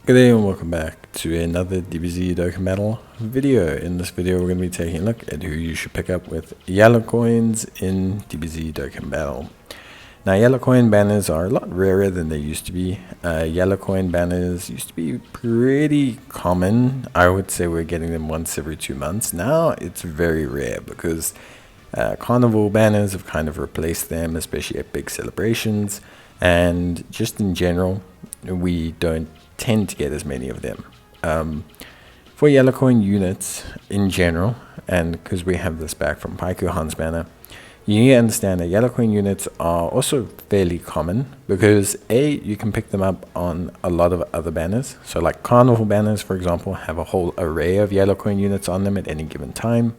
Good day and welcome back to another DBZ Dokkan Battle video. In this video we're going to be taking a look at who you should pick up with yellow coins in DBZ Dokkan Battle. Now yellow coin banners are a lot rarer than they used to be. Yellow coin banners used to be pretty common. I would say we're getting them once every 2 months. Now it's very rare because carnival banners have kind of replaced them, especially at big celebrations, and just in general we don't tend to get as many of them. For yellow coin units in general, and because we have this back from Paikuhan's banner, you need to understand that yellow coin units are also fairly common because you can pick them up on a lot of other banners. So like carnival banners, for example, have a whole array of yellow coin units on them at any given time,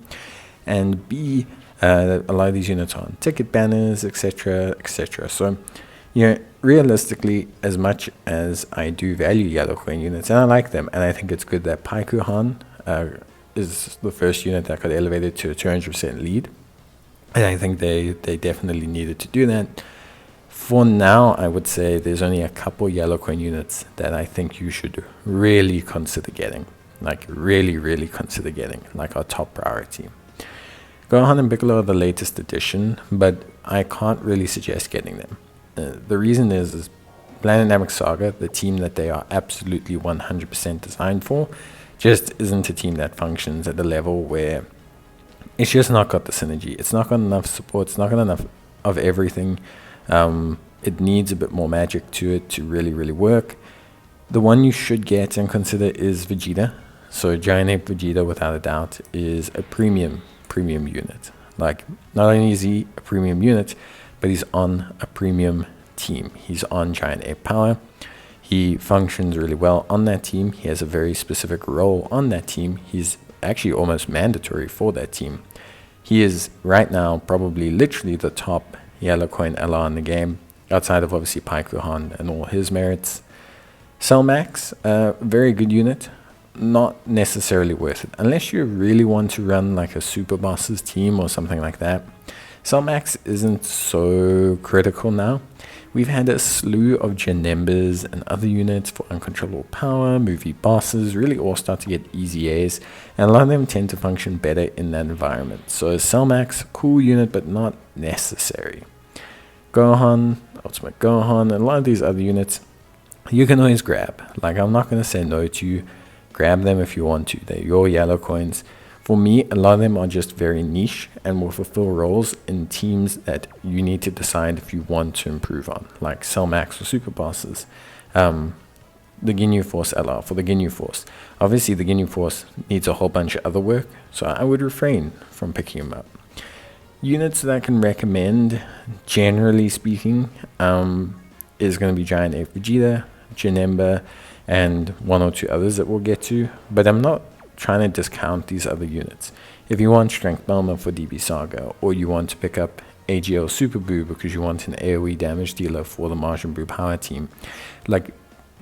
and B, a lot of these units are on ticket banners, etc, etc. So realistically, as much as I do value yellow coin units, and I like them, and I think it's good that Paikuhan is the first unit that got elevated to a 200% lead, and I think they definitely needed to do that. For now, I would say there's only a couple yellow coin units that I think you should really consider getting, like really consider getting, like our top priority. Gohan and Piccolo are the latest addition, but I can't really suggest getting them. The reason is Planet Namek Saga, the team that they are absolutely 100% designed for, just isn't a team that functions at the level where it's just not got the synergy. It's not got enough support. It's not got enough of everything. It needs a bit more magic to it to really work. The one you should get and consider is Vegeta. So Giant Ape Vegeta, without a doubt, is a premium unit. Like, not only is he a premium unit, but he's on a premium team. He's on Giant Ape Power. He functions really well on that team. He has a very specific role on that team. He's actually almost mandatory for that team. He is right now probably literally the top yellow coin LR in the game, outside of obviously Paikuhan and all his merits. Cellmax, very good unit, not necessarily worth it unless you really want to run like a Super Boss's team or something like that. Cellmax isn't so critical now. We've had a slew of Janembas and other units for uncontrollable power, movie bosses, really all start to get easy A's, and a lot of them tend to function better in that environment. So Cellmax, cool unit, but not necessary. Gohan, Ultimate Gohan, and a lot of these other units, you can always grab. Like, I'm not going to say no to you. Grab them if you want to. They're your yellow coins. For me, a lot of them are just very niche and will fulfill roles in teams that you need to decide if you want to improve on, like Cellmax or Super Bosses. The Ginyu Force LR for the Ginyu Force. Obviously, the Ginyu Force needs a whole bunch of other work, so I would refrain from picking them up. Units that I can recommend, generally speaking, is going to be Giant Ape Vegeta, Janemba, and one or two others that we'll get to, but I'm not trying to discount these other units. If you want Strength Bulma for DB Saga, or you want to pick up AGL Super Buu because you want an AoE damage dealer for the Majin Buu power team, like,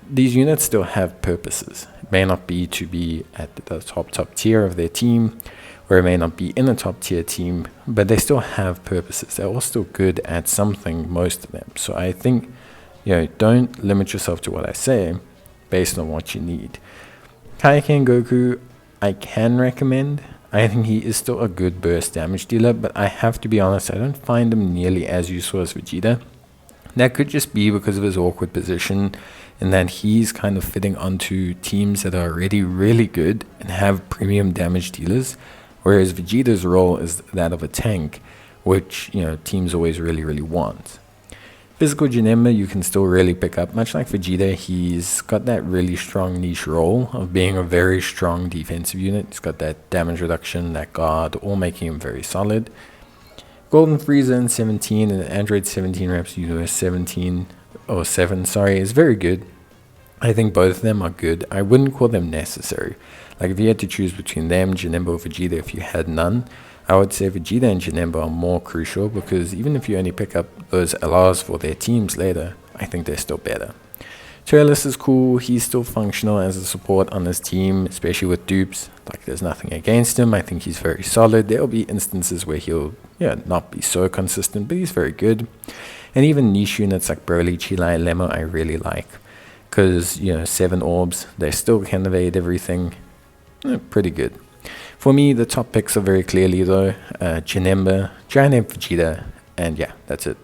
these units still have purposes. It may not be to be at the top tier of their team, or it may not be in a top tier team, but they still have purposes. They're all still good at something, most of them. So I think, don't limit yourself to what I say based on what you need. Kaioken Goku, I can recommend. I think he is still a good burst damage dealer, but I have to be honest, I don't find him nearly as useful as Vegeta. That could just be because of his awkward position, and that he's kind of fitting onto teams that are already really good and have premium damage dealers, whereas Vegeta's role is that of a tank, which teams always really want. Physical Janemba you can still really pick up. Much like Vegeta, he's got that really strong niche role of being a very strong defensive unit. He's got that damage reduction, that guard, all making him very solid. Golden Frieza in 17 and Android 17 Reps Universe 17 or 7, sorry, is very good. I think both of them are good. I wouldn't call them necessary. Like, if you had to choose between them, Janemba or Vegeta, if you had none, I would say Vegeta and Janemba are more crucial, because even if you only pick up those LRs for their teams later, I think they're still better. Turles is cool. He's still functional as a support on his team, especially with dupes. Like, there's nothing against him. I think he's very solid. There'll be instances where he'll not be so consistent, but he's very good. And even niche units like Broly, Chilai, Lemo, I really like. because, you know, 7 orbs, they still can evade everything. Pretty good. For me, the top picks are very clearly though, Janemba, Giant Vegeta, and yeah, that's it.